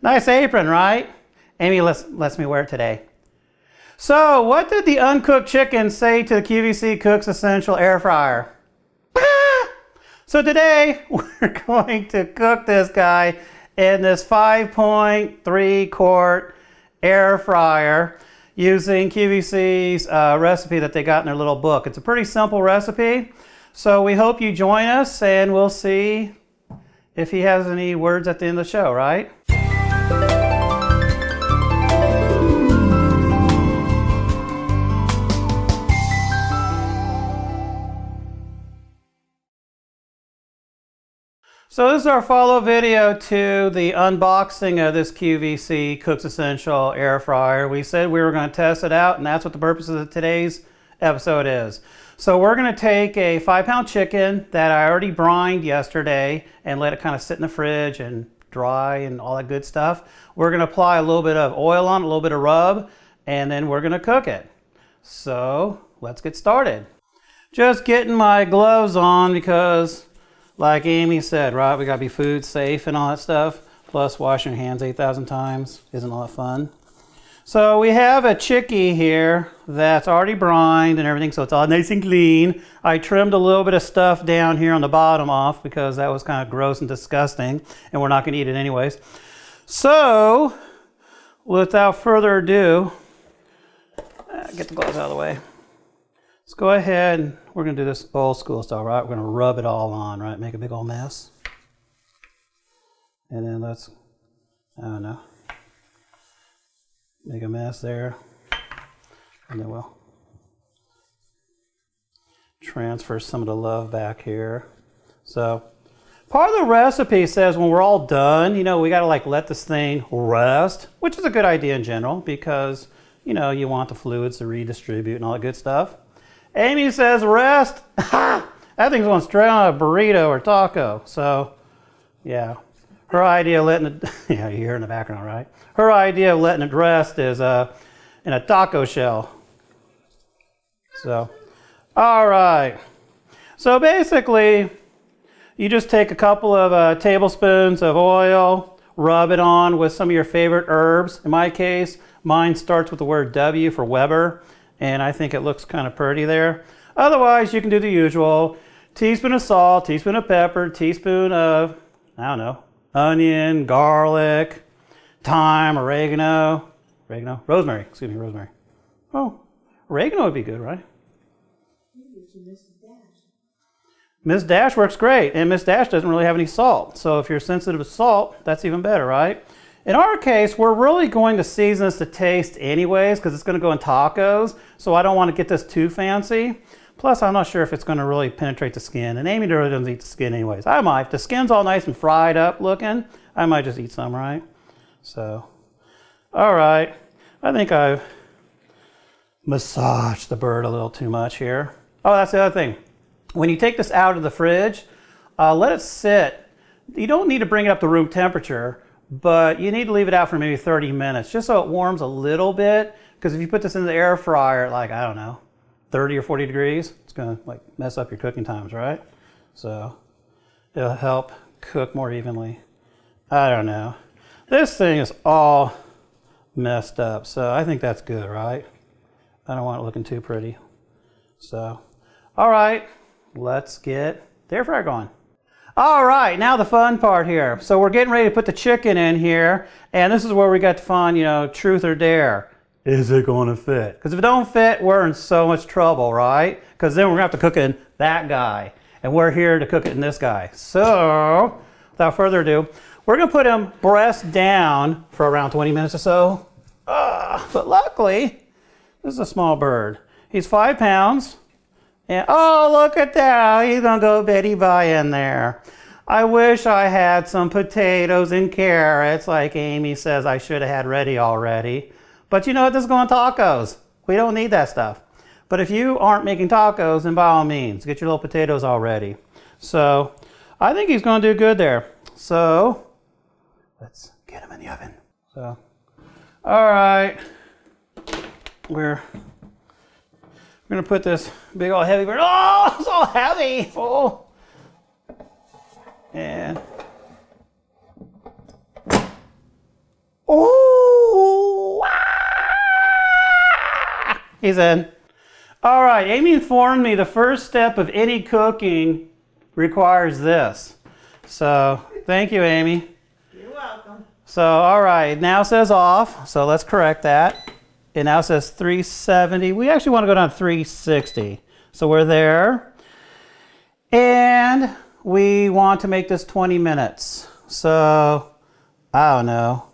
Nice apron, right? Amy lets me wear it today. So, what did the uncooked chicken say to the QVC Cooks Essential Air Fryer? So today, we're going to cook this guy in this 5.3 quart air fryer using QVC's recipe that they got in their little book. It's a pretty simple recipe. So we hope you join us and we'll see if he has any words at the end of the show, right? So this is our follow-up video to the unboxing of this QVC Cooks Essential air fryer. We said we were going to test it out, and that's what the purpose of today's episode is. So we're going to take a 5-pound chicken that I already brined yesterday and let it kind of sit in the fridge and dry and all that good stuff. We're going to apply a little bit of oil on it, a little bit of rub, and then we're going to cook it. So let's get started. Just getting my gloves on because, like Amy said, right, we gotta be food safe and all that stuff. Plus washing your hands 8,000 times isn't all that fun. So we have a chickie here that's already brined and everything, so it's all nice and clean. I trimmed a little bit of stuff down here on the bottom off because that was kind of gross and disgusting, and we're not gonna eat it anyways. So, without further ado, get the gloves out of the way. Let's go ahead and we're going to do this old school style, right? We're going to rub it all on, right? Make a big old mess. And then let's, I don't know, make a mess there. And then we'll transfer some of the love back here. So, part of the recipe says when we're all done, you know, we got to like let this thing rest, which is a good idea in general because, you know, you want the fluids to redistribute and all that good stuff. Amy says rest. That thing's going straight on a burrito or taco. So, yeah. Her idea of letting it, yeah, you hear in the background, right? Her idea of letting it rest is in a taco shell. So, all right. So basically, you just take a couple of tablespoons of oil, rub it on with some of your favorite herbs. In my case, mine starts with the word W for Weber. And I think it looks kind of pretty there. Otherwise, you can do the usual. Teaspoon of salt, teaspoon of pepper, teaspoon of, I don't know, onion, garlic, thyme, oregano, rosemary, rosemary. Oh, oregano would be good, right? Miss Dash works great, and Miss Dash doesn't really have any salt. So if you're sensitive to salt, that's even better, right? In our case, we're really going to season this to taste anyways because it's going to go in tacos, so I don't want to get this too fancy. Plus, I'm not sure if it's going to really penetrate the skin, and Amy really doesn't eat the skin anyways. I might. If the skin's all nice and fried up looking, I might just eat some, right? So, all right. I think I've massaged the bird a little too much here. Oh, that's the other thing. When you take this out of the fridge, let it sit. You don't need to bring it up to room temperature, but you need to leave it out for maybe 30 minutes just so it warms a little bit, because if you put this in the air fryer at like, I don't know, 30 or 40 degrees, it's going to like mess up your cooking times, right? So it'll help cook more evenly. I don't know. This thing is all messed up, so I think that's good, right? I don't want it looking too pretty. So, all right, let's get the air fryer going. All right, now the fun part here. So we're getting ready to put the chicken in here, and this is where we got to find, you know, truth or dare. Is it going to fit? Because if it don't fit, we're in so much trouble, right? Because then we're going to have to cook in that guy, and we're here to cook it in this guy. So, without further ado, we're going to put him breast down for around 20 minutes or so. But luckily, this is a small bird. He's 5 pounds. And oh, look at that. He's going to go Betty Bye in there. I wish I had some potatoes and carrots like Amy says I should have had ready already. But you know what? This is going tacos. We don't need that stuff. But if you aren't making tacos, then by all means, get your little potatoes all ready. So I think he's going to do good there. So let's get him in the oven. So, all right. We're going to put this big old heavy bird. Oh, it's all heavy. Oh. And He's in. All right, Amy informed me the first step of any cooking requires this. So, thank you, Amy. You're welcome. So, all right, it now says off, so let's correct that. It now says 370. We actually want to go down to 360. So we're there. And we want to make this 20 minutes. So, I don't know.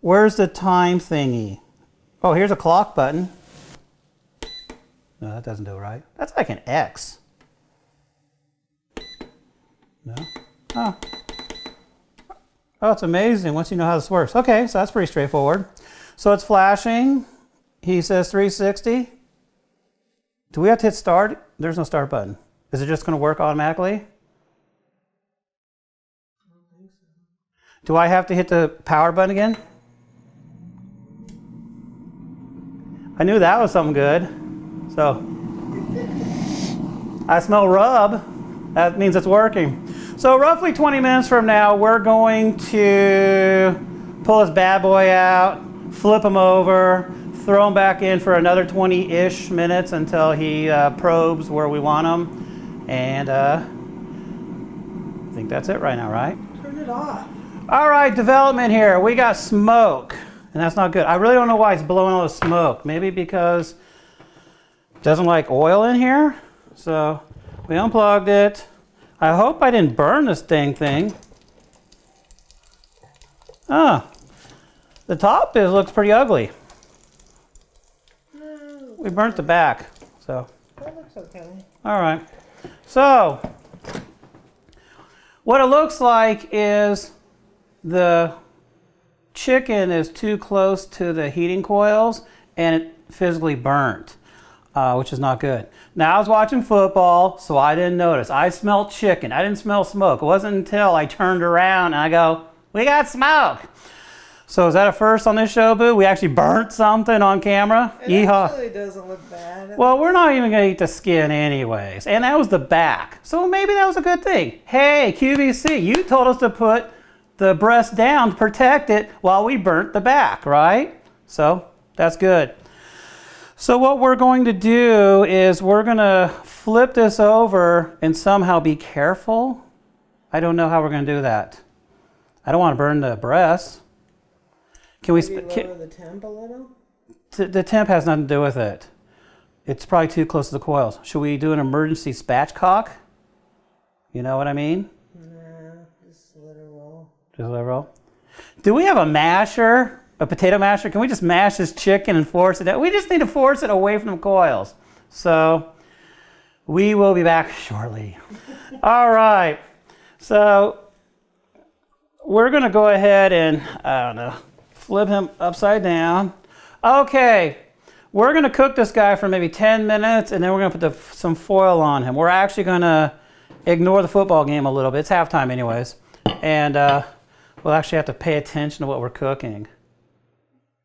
Where's the time thingy? Oh, here's a clock button. No, that doesn't do it right. That's like an X. No? Oh. Oh, it's amazing once you know how this works. Okay, so that's pretty straightforward. So it's flashing. He says 360. Do we have to hit start? There's no start button. Is it just going to work automatically? I don't think so. Do I have to hit the power button again? I knew that was something good. So, I smell rub. That means it's working. So roughly 20 minutes from now, we're going to pull this bad boy out, flip him over, throw him back in for another 20-ish minutes until he probes where we want him. And I think that's it right now, right? Turn it off. All right, development here. We got smoke, and that's not good. I really don't know why it's blowing all the smoke. Maybe because it doesn't like oil in here. So we unplugged it. I hope I didn't burn this dang thing. Ah, the top looks pretty ugly. No, We burnt the back, so. that looks okay. All right. So, what it looks like is the chicken is too close to the heating coils and it physically burnt, which is not good. Now, I was watching football, so I didn't notice. I smelled chicken. I didn't smell smoke. It wasn't until I turned around and I go, we got smoke. So is that a first on this show, Boo? We actually burnt something on camera? It Yeehaw. actually doesn't look bad. Well, we're not even going to eat the skin anyways. And that was the back. So maybe that was a good thing. Hey, QVC, you told us to put the breast down to protect it while we burnt the back, right? So that's good. So what we're going to do is we're going to flip this over and somehow be careful. I don't know how we're going to do that. I don't want to burn the breast. Can we Maybe lower the temp a little? The temp has nothing to do with it. It's probably too close to the coils. Should we do an emergency spatchcock? You know what I mean? Nah, just let it roll. Just let it roll. Do we have a masher? A potato masher? Can we just mash this chicken and force it out? We just need to force it away from the coils. So we will be back shortly. All right. So we're going to go ahead and, I don't know, flip him upside down. Okay. We're going to cook this guy for maybe 10 minutes, and then we're going to put some foil on him. We're actually going to ignore the football game a little bit. It's halftime anyways. And we'll actually have to pay attention to what we're cooking.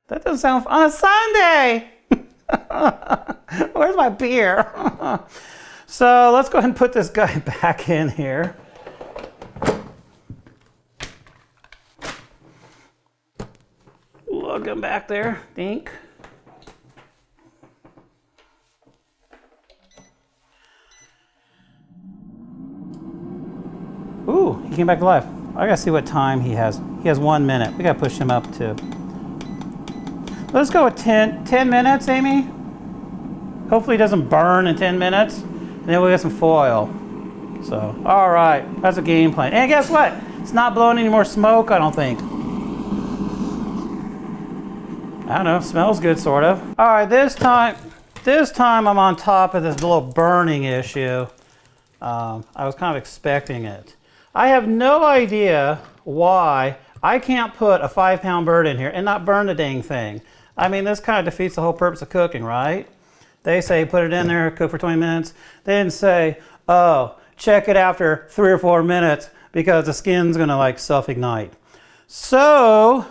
That doesn't sound on a Sunday. Where's my beer? So let's go ahead and put this guy back in here. Look him back there, Dink. Ooh, he came back to life. I gotta see what time he has. He has 1 minute. We gotta push him up to. Let's go with 10 minutes, Amy. Hopefully it doesn't burn in 10 minutes. And then we'll get some foil. So, all right, that's a game plan. And guess what? It's not blowing any more smoke, I don't think. I don't know, smells good, sort of. All right, this time I'm on top of this little burning issue. I was kind of expecting it. I have no idea why I can't put a 5-pound bird in here and not burn the dang thing. I mean, this kind of defeats the whole purpose of cooking, right? They say put it in there, cook for 20 minutes. They didn't say, oh, check it after 3 or 4 minutes because the skin's gonna like self-ignite. So,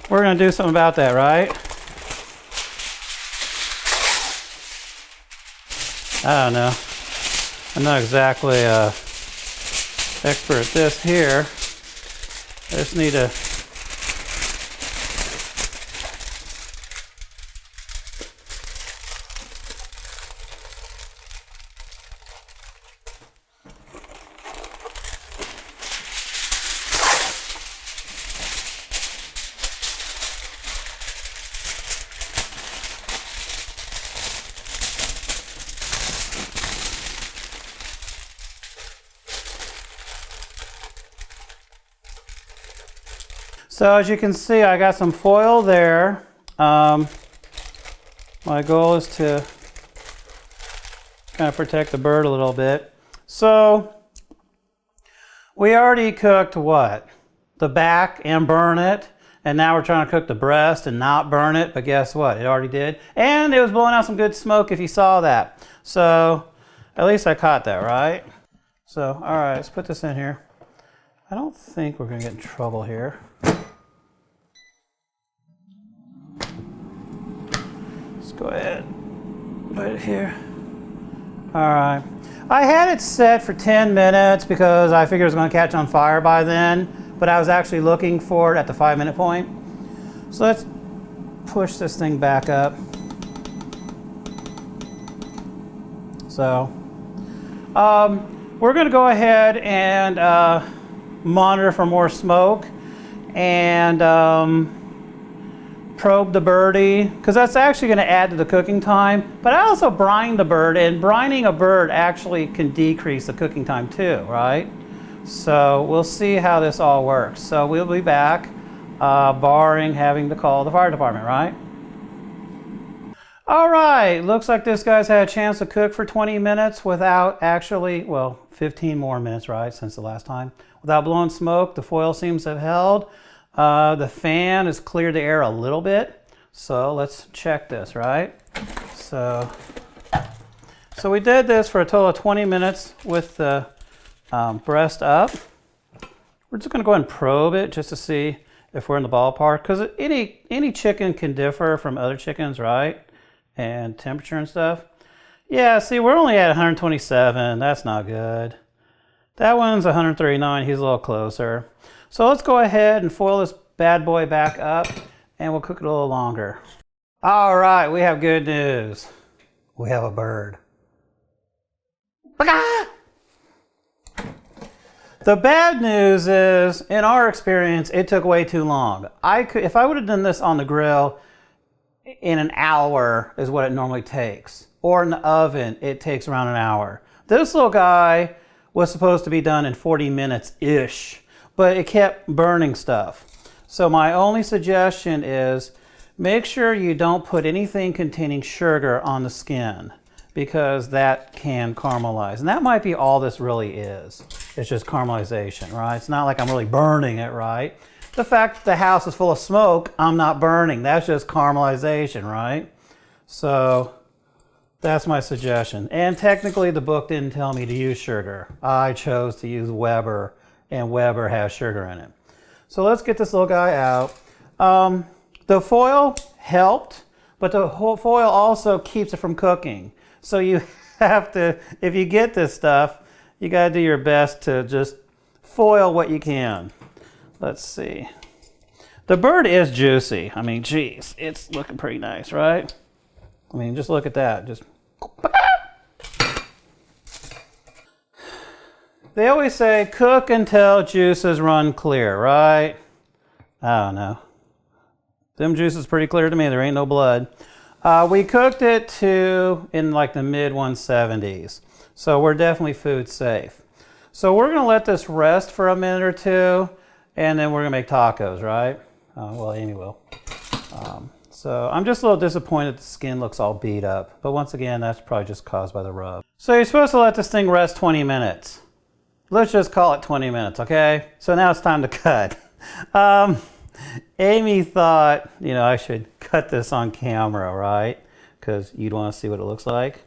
we're gonna do something about that, right? I don't know. I'm not exactly expert at this here. I just need to So as you can see, I got some foil there. My goal is to kind of protect the bird a little bit. So we already cooked what? The back and burn it. And now we're trying to cook the breast and not burn it. But guess what? It already did. And it was blowing out some good smoke if you saw that. So at least I caught that, right? So, all right, let's put this in here. I don't think we're going to get in trouble here. Let's go ahead, put it here. All right. I had it set for 10 minutes because I figured it was going to catch on fire by then. But I was actually looking for it at the 5-minute point. So let's push this thing back up. So we're going to go ahead and monitor for more smoke and probe the birdie, because that's actually going to add to the cooking time. But I also brine the bird, and brining a bird actually can decrease the cooking time too, right? So we'll see how this all works. So we'll be back, barring having to call the fire department, right? All right, looks like this guy's had a chance to cook for 20 minutes without actually, well, 15 more minutes, right, since the last time. Without blowing smoke. The foil seems to have held. The fan has cleared the air a little bit. So let's check this, right? So we did this for a total of 20 minutes with the breast up. We're just going to go ahead and probe it just to see if we're in the ballpark, because any chicken can differ from other chickens, right? And temperature and stuff. Yeah, see, we're only at 127. That's not good. That one's 139. He's a little closer. So let's go ahead and foil this bad boy back up, and we'll cook it a little longer. All right, we have good news. We have a bird. The bad news is, in our experience, it took way too long. If I would have done this on the grill, in an hour is what it normally takes. Or in the oven, it takes around an hour. This little guy was supposed to be done in 40 minutes-ish, but it kept burning stuff. So my only suggestion is make sure you don't put anything containing sugar on the skin, because that can caramelize. And that might be all this really is. It's just caramelization, right? It's not like I'm really burning it, right? The fact that the house is full of smoke, I'm not burning. That's just caramelization, right? So that's my suggestion. And technically the book didn't tell me to use sugar. I chose to use Weber, and Weber has sugar in it. So let's get this little guy out. The foil helped, but the whole foil also keeps it from cooking. So you have to, if you get this stuff, you got to do your best to just foil what you can. Let's see. The bird is juicy. I mean, geez, it's looking pretty nice, right? I mean, just look at that. Just. They always say cook until juices run clear, right? I don't know. Them juices pretty clear to me. There ain't no blood. We cooked it to in like the mid 170s. So we're definitely food safe. So we're gonna let this rest for a minute or two, and then we're gonna make tacos, right? Well, Amy will. So I'm just a little disappointed the skin looks all beat up. But once again, that's probably just caused by the rub. So you're supposed to let this thing rest 20 minutes. Let's just call it 20 minutes, okay? So now it's time to cut. Amy thought, you know, I should cut this on camera, right? Because you'd want to see what it looks like.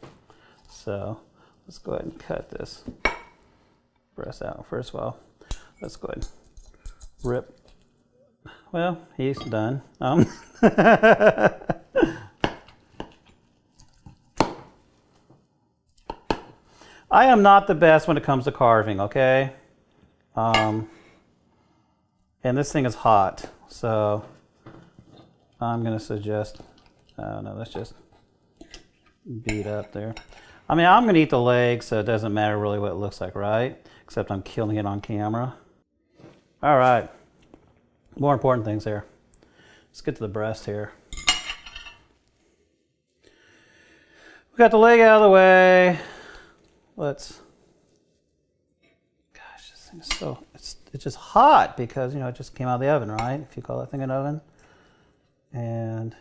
So let's go ahead and cut this breast out. First of all, let's go ahead and rip. Well, he's done. I am not the best when it comes to carving, okay? And this thing is hot, so I'm going to suggest, I don't know, let's just beat up there. I mean, I'm going to eat the leg, so it doesn't matter really what it looks like, right? Except I'm killing it on camera. All right. More important things here. Let's get to the breast here. We got the leg out of the way. Let's, gosh, this thing is so, just hot because, you know, it just came out of the oven, right? If you call that thing an oven. And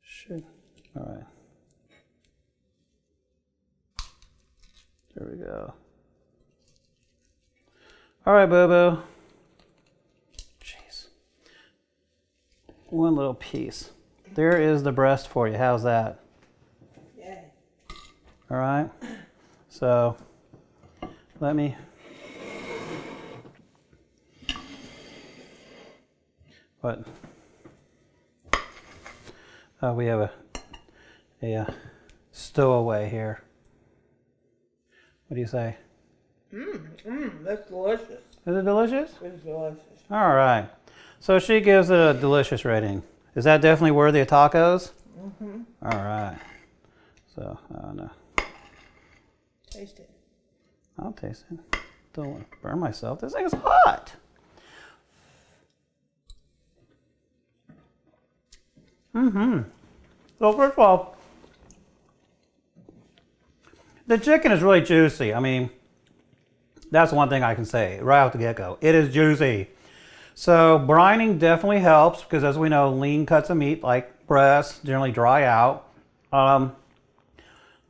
shoot. All right. There we go. All right, boo-boo. Jeez. One little piece. There is the breast for you. How's that? Yeah. All right. So let me. What? Oh, we have a stowaway here. What do you say? That's delicious. Is it delicious? It's delicious. All right. So she gives it a delicious rating. Is that definitely worthy of tacos? Mm-hmm. All right. So, I don't know. Taste it. I'll taste it. Don't want to burn myself. This thing is hot. So first of all, the chicken is really juicy. I mean, that's one thing I can say right off the get-go. It is juicy. So brining definitely helps because, as we know, lean cuts of meat like breasts generally dry out.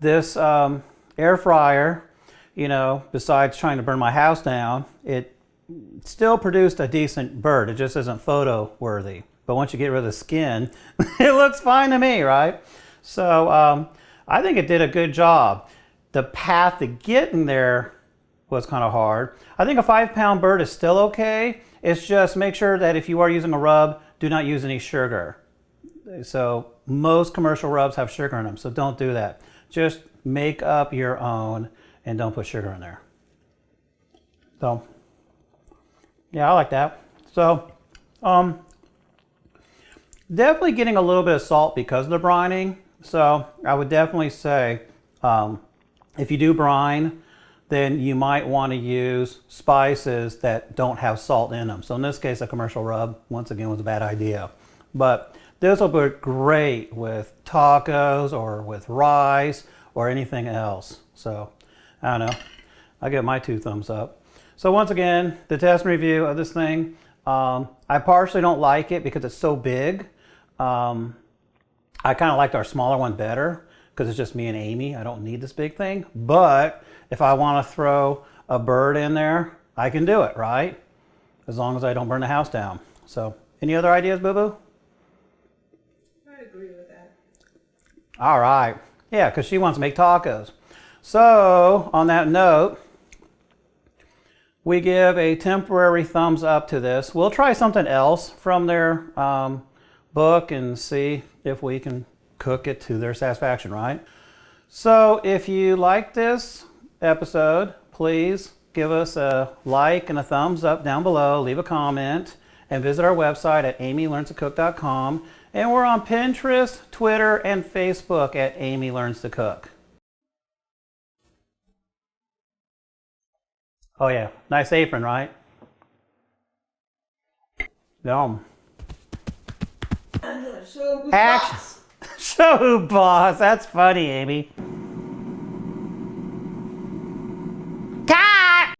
This air fryer, you know, besides trying to burn my house down, it still produced a decent bird. It just isn't photo worthy. But once you get rid of the skin, it looks fine to me, right? So I think it did a good job. The path to getting there was kind of hard. I think a 5-pound bird is still okay. It's just make sure that if you are using a rub, do not use any sugar. So most commercial rubs have sugar in them, so don't do that. Just make up your own and don't put sugar in there. So, yeah, I like that. So, definitely getting a little bit of salt because of the brining. So I would definitely say if you do brine, then you might want to use spices that don't have salt in them. So in this case, a commercial rub, once again, was a bad idea. But this will be great with tacos or with rice or anything else. So I don't know. I give my 2 thumbs up. So once again, the test and review of this thing, I partially don't like it because it's so big. I kind of liked our smaller one better because it's just me and Amy. I don't need this big thing. But if I want to throw a bird in there, I can do it, right? As long as I don't burn the house down. So, any other ideas, Boo-Boo? I agree with that. All right. Yeah, because she wants to make tacos. So, on that note, we give a temporary thumbs up to this. We'll try something else from their book and see if we can cook it to their satisfaction, right? So if you like this episode, please give us a like and a thumbs up down below, leave a comment, and visit our website at amylearnstocook.com. And we're on Pinterest, Twitter, and Facebook at Amy Learns to Cook. Oh yeah, nice apron, right? Yum. So who's Action. boss? Show who boss. That's funny, Amy. Cut!